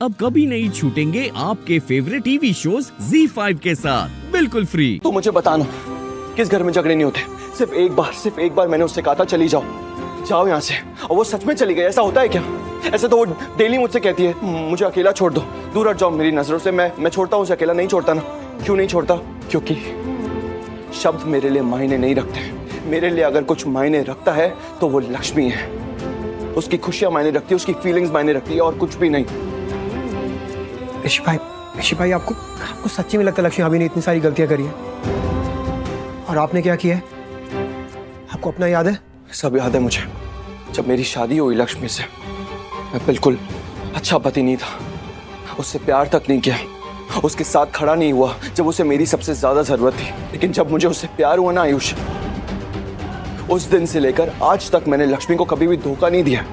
अब कभी नहीं छूटेंगे आपके फेवरेट टीवी शोज ZEE5 के साथ बिल्कुल फ्री। तो मुझे बताना, किस घर में झगड़े नहीं होते? सिर्फ एक बार मैंने उससे कहा था चली जाओ, जाओ यहाँ से, और वो सच में चली गई। ऐसा होता है क्या? ऐसे तो वो डेली मुझसे कहती है मुझे अकेला छोड़ दो, दूर हट जाओ मेरी नजरों से। मैं छोड़ता हूँ उसे अकेला? नहीं छोड़ता ना। क्यों नहीं छोड़ता? क्योंकि शब्द मेरे लिए मायने नहीं रखते। मेरे लिए अगर कुछ मायने रखता है तो वो लक्ष्मी है। उसकी खुशियां मायने रखती है, उसकी फीलिंग्स मायने रखती है, और कुछ भी नहीं। ऋषि भाई आपको सच्ची में लगता है लक्ष्मी भाभी ने इतनी सारी गलतियां करी है? और आपने क्या किया है? आपको अपना याद है? सब याद है मुझे। जब मेरी शादी हुई लक्ष्मी से, मैं बिल्कुल अच्छा पति नहीं था। उससे प्यार तक नहीं किया, उसके साथ खड़ा नहीं हुआ जब उसे मेरी सबसे ज्यादा जरूरत थी। लेकिन जब मुझे उससे प्यार हुआ ना आयुष, उस दिन से लेकर आज तक मैंने लक्ष्मी को कभी भी धोखा नहीं दिया,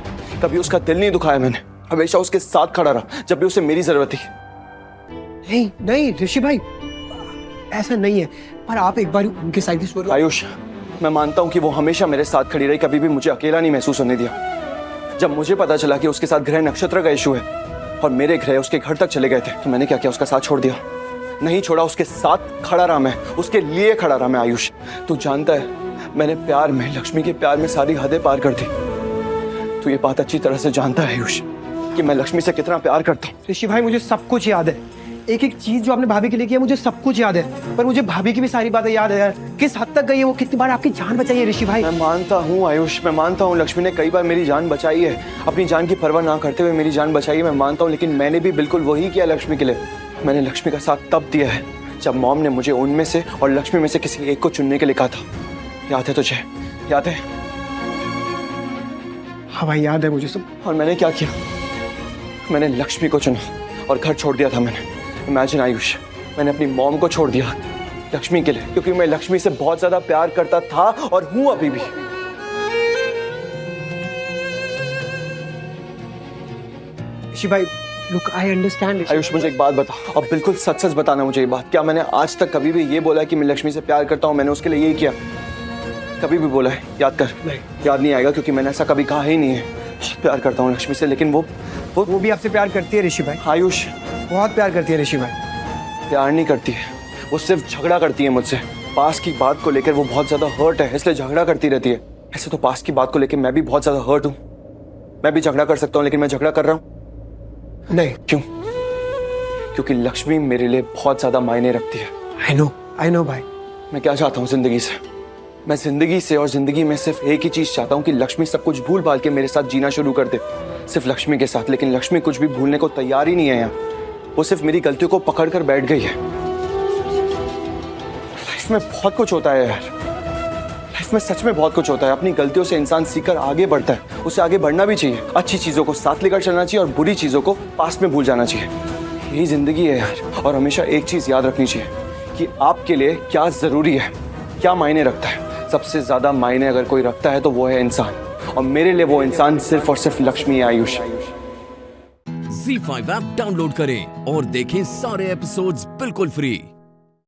कभी उसका दिल नहीं दुखाया। मैंने हमेशा उसके साथ खड़ा रहा जब भी उसे मेरी जरूरत थी। नहीं ऋषि भाई, ऐसा नहीं है। पर आप एक बार उनके साइड से बोलो। आयुष, मैं मानता हूँ कि वो हमेशा मेरे साथ खड़ी रही, कभी भी मुझे अकेला नहीं महसूस होने दिया। जब मुझे पता चला कि उसके साथ ग्रह नक्षत्र का इशू है और मेरे ग्रह उसके घर तक चले गए थे, तो मैंने क्या किया? उसका साथ छोड़ दिया। नहीं छोड़ा, उसके साथ खड़ा रहा मैं, उसके लिए खड़ा रहा मैं। आयुष, तू जानता है मैंने प्यार में, लक्ष्मी के प्यार में सारी हदें पार कर दी। तू ये बात अच्छी तरह से जानता है आयुष कि मैं लक्ष्मी से कितना प्यार करता हूँ। ऋषि भाई, मुझे सब कुछ याद है। एक एक चीज जो आपने भाभी के लिए किया, मुझे सब कुछ याद है। पर मुझे भाभी की भी सारी बातें याद है यार। किस हद तक गई है वो, कितनी बार आपकी जान बचाई है ऋषि भाई। मैं मानता हूँ आयुष, मैं मानता हूँ लक्ष्मी ने कई बार मेरी जान बचाई है, अपनी जान की परवाह ना करते हुए मेरी जान बचाई है, मैं मानता हूँ। लेकिन मैंने भी बिल्कुल वही किया लक्ष्मी के लिए। मैंने लक्ष्मी का साथ तब दिया है जब मॉम ने मुझे उनमें से और लक्ष्मी में से किसी एक को चुनने के लिए कहा था। याद है तुझे? याद है? हाँ भाई, याद है मुझे सब। और मैंने क्या किया? मैंने लक्ष्मी को चुना और घर छोड़ दिया था मैंने। इमेजिन आयुष, मैंने अपनी मॉम को छोड़ दिया लक्ष्मी के लिए, क्योंकि मैं लक्ष्मी से बहुत ज्यादा प्यार करता था और हूं अभी भी। ऋषि भाई, लुक, आई अंडरस्टैंड। आयुष, मुझे एक बात बता, और बिल्कुल सच सच बताना मुझे ये बात। क्या मैंने आज तक कभी भी ये बोला है कि मैं लक्ष्मी से प्यार करता हूँ? मैंने उसके लिए यही किया? कभी भी बोला है? याद कर। नहीं। याद नहीं आएगा, क्योंकि मैंने ऐसा कभी कहा ही नहीं है। बहुत प्यार करता हूँ लक्ष्मी से, लेकिन वो भी आपसे प्यार करती है ऋषि भाई। आयुष, बहुत प्यार करती है ऋषि भाई। प्यार नहीं करती है, वो सिर्फ झगड़ा करती है मुझसे। पास की बात को लेकर वो बहुत ज्यादा हर्ट है, इसलिए झगड़ा करती रहती है। ऐसे तो पास की बात को लेकर मैं भी बहुत ज्यादा हर्ट हूँ। मैं भी झगड़ा कर सकता हूँ, लेकिन मैं झगड़ा कर रहा हूँ नहीं। क्यों? क्योंकि लक्ष्मी मेरे लिए बहुत ज्यादा मायने रखती है। आई नो भाई। मैं क्या चाहता हूँ जिंदगी से? मैं जिंदगी से और जिंदगी में सिर्फ एक ही चीज चाहता हूँ कि लक्ष्मी सब कुछ भूल भाल के मेरे साथ जीना शुरू कर दे, सिर्फ लक्ष्मी के साथ। लेकिन लक्ष्मी कुछ भी भूलने को तैयार ही नहीं है यहाँ। वो सिर्फ मेरी गलतियों को पकड़ कर बैठ गई है। लाइफ में बहुत कुछ होता है यार, लाइफ में सच में बहुत कुछ होता है। अपनी गलतियों से इंसान सीखकर आगे बढ़ता है, उसे आगे बढ़ना भी चाहिए। अच्छी चीजों को साथ लेकर चलना चाहिए और बुरी चीजों को पास में भूल जाना चाहिए। यही जिंदगी है यार। और हमेशा एक चीज याद रखनी चाहिए कि आपके लिए क्या जरूरी है, क्या मायने रखता है। सबसे ज्यादा मायने अगर कोई रखता है तो वो है इंसान, और मेरे लिए वो इंसान सिर्फ और सिर्फ लक्ष्मी है। आयुष, ZEE5 ऐप डाउनलोड करें और देखें सारे एपिसोड्स बिल्कुल फ्री।